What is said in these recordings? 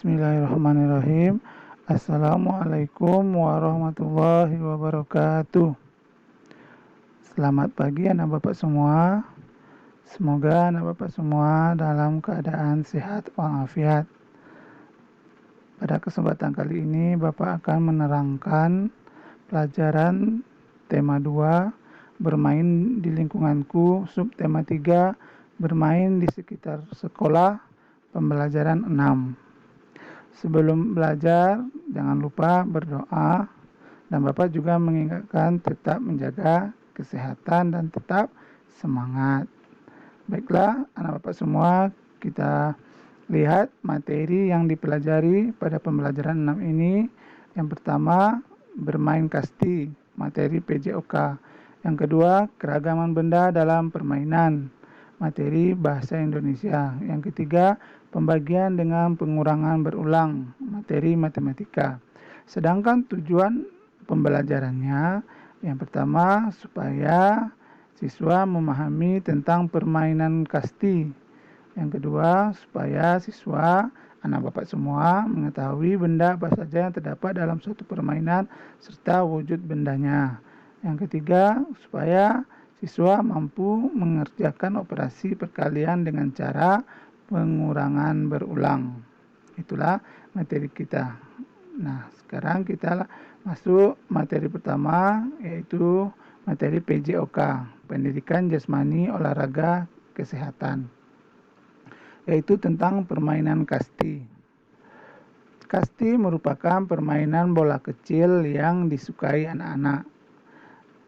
Bismillahirrahmanirrahim. Assalamualaikum warahmatullahi wabarakatuh. Selamat pagi anak bapak semua. Semoga anak bapak semua dalam keadaan sehat walafiat. Pada kesempatan kali ini bapak akan menerangkan pelajaran tema 2 bermain di lingkunganku, subtema 3 bermain di sekitar sekolah, pembelajaran 6. Sebelum belajar, jangan lupa berdoa, dan Bapak juga mengingatkan tetap menjaga kesehatan dan tetap semangat. Baiklah, anak Bapak semua, kita lihat materi yang dipelajari pada pembelajaran 6 ini. Yang pertama, bermain kasti, materi PJOK. Yang kedua, keragaman benda dalam permainan, materi bahasa Indonesia. Yang ketiga, pembagian dengan pengurangan berulang, materi matematika. Sedangkan tujuan pembelajarannya, yang pertama, supaya siswa memahami tentang permainan kasti. Yang kedua, supaya siswa, anak bapak semua, mengetahui benda apa saja yang terdapat dalam suatu permainan serta wujud bendanya. Yang ketiga, supaya siswa mampu mengerjakan operasi perkalian dengan cara pengurangan berulang. Itulah materi kita. Nah, sekarang kita masuk materi pertama, yaitu materi PJOK, Pendidikan Jasmani Olahraga Kesehatan, yaitu tentang permainan kasti. Kasti merupakan permainan bola kecil yang disukai anak-anak.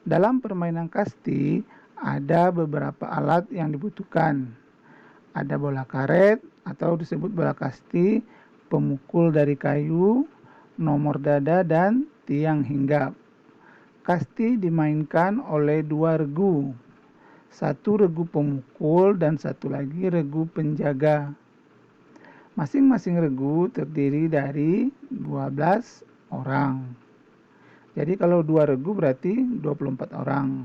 Dalam permainan kasti, ada beberapa alat yang dibutuhkan. Ada bola karet atau disebut bola kasti, pemukul dari kayu, nomor dada, dan tiang hinggap. Kasti dimainkan oleh 2 regu. Satu regu pemukul dan satu lagi regu penjaga. Masing-masing regu terdiri dari 12 orang. Jadi kalau 2 regu berarti 24 orang.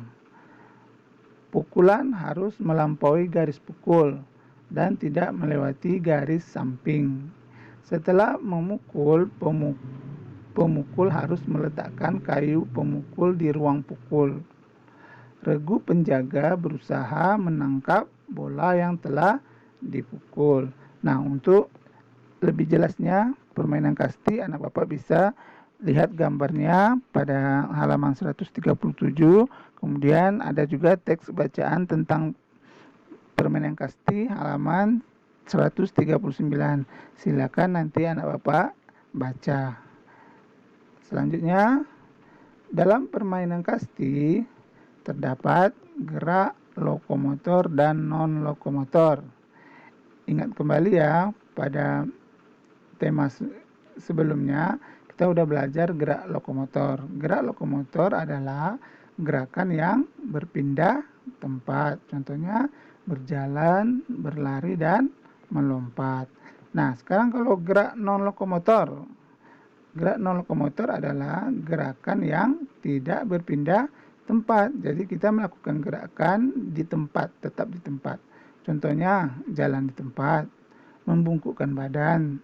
Pukulan harus melampaui garis pukul dan tidak melewati garis samping. Setelah memukul, pemukul harus meletakkan kayu pemukul di ruang pukul. Regu penjaga berusaha menangkap bola yang telah dipukul. Nah, untuk lebih jelasnya permainan kasti, anak bapak bisa lihat gambarnya pada halaman 137. Kemudian ada juga teks bacaan tentang permainan kasti halaman 139. Silakan nanti anak bapak baca. Selanjutnya, dalam permainan kasti terdapat gerak lokomotor dan non-lokomotor. Ingat kembali ya, pada tema sebelumnya kita udah belajar gerak lokomotor. Gerak lokomotor adalah gerakan yang berpindah tempat. Contohnya berjalan, berlari, dan melompat. Nah, sekarang kalau gerak non-lokomotor. Gerak non-lokomotor adalah gerakan yang tidak berpindah tempat. Jadi kita melakukan gerakan di tempat, tetap di tempat. Contohnya jalan di tempat, membungkukkan badan,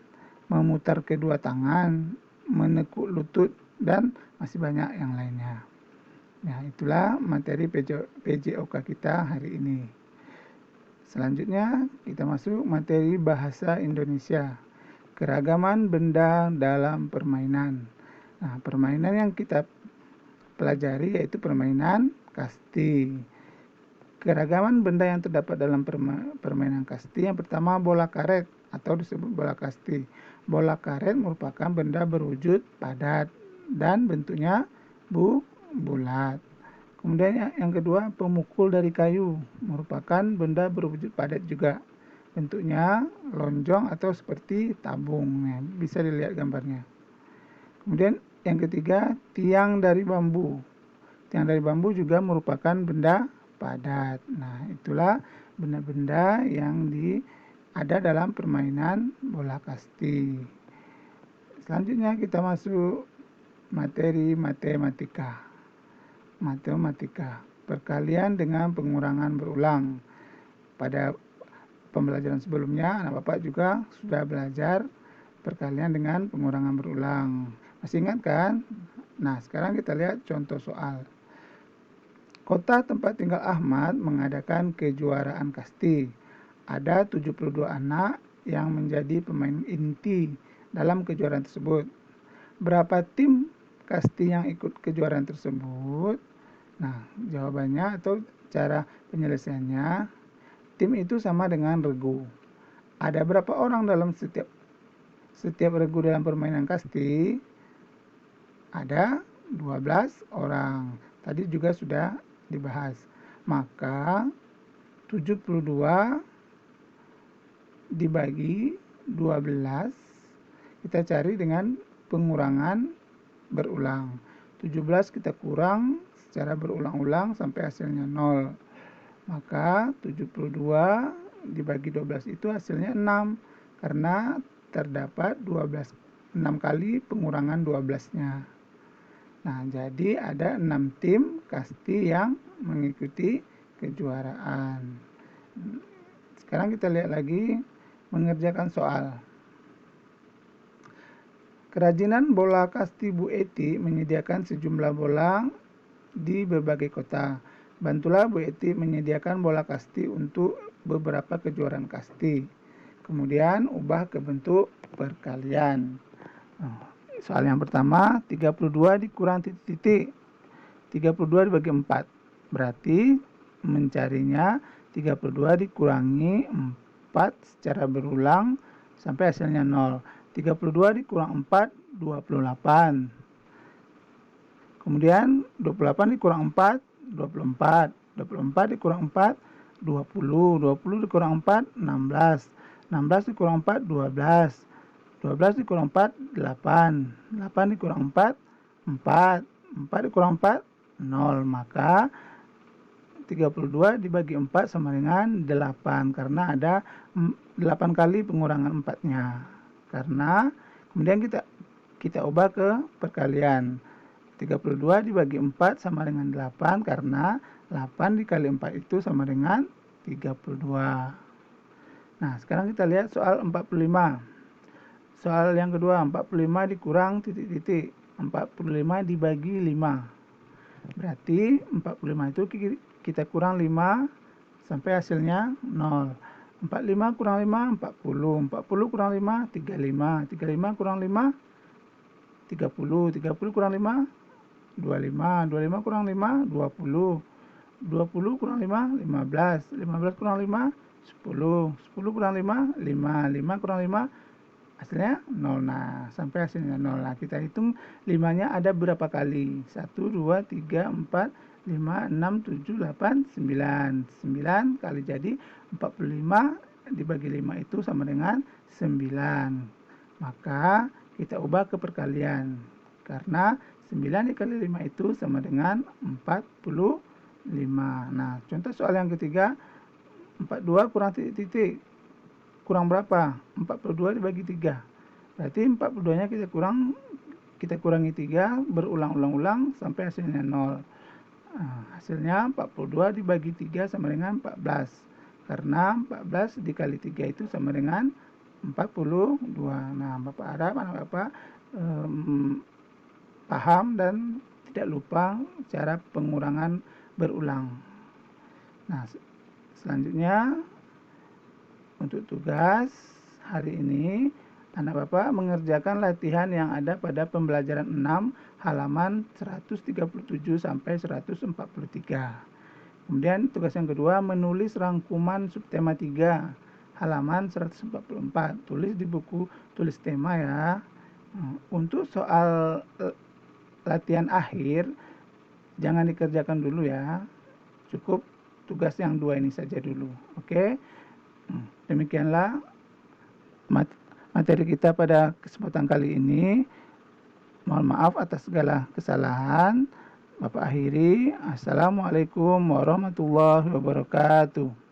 memutar kedua tangan, menekuk lutut, dan masih banyak yang lainnya. Nah, itulah materi PJOK kita hari ini. Selanjutnya kita masuk materi bahasa Indonesia, keragaman benda dalam permainan. Nah, permainan yang kita pelajari yaitu permainan kasti. Keragaman benda yang terdapat dalam permainan kasti, yang pertama bola karet atau disebut bola kasti. Bola karet merupakan benda berwujud padat dan bentuknya bulat. Kemudian yang kedua, pemukul dari kayu merupakan benda berwujud padat juga. Bentuknya lonjong atau seperti tabung. Ya, bisa dilihat gambarnya. Kemudian yang ketiga, tiang dari bambu. Tiang dari bambu juga merupakan benda padat. Nah, itulah benda-benda yang ada dalam permainan bola kasti. Selanjutnya kita masuk materi matematika. Perkalian dengan pengurangan berulang. Pada pembelajaran sebelumnya, anak bapak juga sudah belajar perkalian dengan pengurangan berulang. Masih ingat kan? Nah, sekarang kita lihat contoh soal. Kota tempat tinggal Ahmad mengadakan kejuaraan kasti. Ada 72 anak yang menjadi pemain inti dalam kejuaraan tersebut. Berapa tim kasti yang ikut kejuaraan tersebut? Nah, jawabannya atau cara penyelesaiannya, tim itu sama dengan regu. Ada berapa orang dalam setiap regu dalam permainan kasti? Ada 12 orang. Tadi juga sudah dibahas. Maka 72 dibagi 12 kita cari dengan pengurangan berulang. 17 kita kurang secara berulang-ulang sampai hasilnya 0. Maka 72 dibagi 12 itu hasilnya 6 karena terdapat 6 kali pengurangan 12-nya. Nah, jadi ada 6 tim kasti yang mengikuti kejuaraan. Sekarang kita lihat lagi mengerjakan soal. Kerajinan bola kasti Bu Eti menyediakan sejumlah bola di berbagai kota. Bantulah Bu Eti menyediakan bola kasti untuk beberapa kejuaraan kasti. Kemudian ubah ke bentuk perkalian. Soal yang pertama, 32 dikurang titik-titik. 32 dibagi 4. Berarti mencarinya 32 dikurangi 4 secara berulang sampai hasilnya 0. 32 dikurang 4, 28. Kemudian 28 dikurang 4, 24. 24 dikurang 4, 20. 20 dikurang 4, 16. 16 dikurang 4, 12. 12 dikurang 4, 8. 8 dikurang 4, 4. 4 dikurang 4, 0. Maka 32 dibagi 4 sama dengan 8. Karena ada 8 kali pengurangan 4-nya. Karena kemudian kita ubah ke perkalian. 32 dibagi 4 sama dengan 8. Karena 8 dikali 4 itu sama dengan 32. Nah, sekarang kita lihat soal 45. Soal yang kedua, 45 dikurang titik-titik. 45 dibagi 5. Berarti 45 itu kita kurang 5 sampai hasilnya 0. 45 kurang 5, 40. 40 kurang 5, 35. 35 kurang 5, 30. 30 kurang 5, 25. 25 kurang 5, 20. 20 kurang 5, 15. 15 kurang 5, 10. 10 kurang 5, 5. 5 kurang 5, hasilnya 0. Nah, sampai hasilnya 0. Nah, kita hitung 5-nya ada berapa kali? 1, 2, 3, 4, 5, 6, 7, 8, 9. 9 kali jadi 45 dibagi 5 itu sama dengan 9. Maka kita ubah ke perkalian. Karena 9 dikali 5 itu sama dengan 45. Nah, contoh soal yang ketiga, 42 kurang titik-titik. Kurang berapa? 42 dibagi 3. Berarti 42-nya kita kurangi 3 berulang-ulang sampai hasilnya 0. Nah, hasilnya 42 dibagi 3 sama dengan 14. Karena 14 dikali 3 itu sama dengan 42. Nah, Bapak harap anak Bapak paham dan tidak lupa cara pengurangan berulang. Nah, selanjutnya untuk tugas hari ini, anak Bapak mengerjakan latihan yang ada pada pembelajaran 6 halaman 137 sampai 143. Kemudian tugas yang kedua, menulis rangkuman subtema 3 halaman 144. Tulis di buku tulis tema ya. Untuk soal latihan akhir jangan dikerjakan dulu ya. Cukup tugas yang 2 ini saja dulu. Oke? Demikianlah materi kita pada kesempatan kali ini. Mohon maaf atas segala kesalahan. Bapak akhiri. Assalamualaikum warahmatullahi wabarakatuh.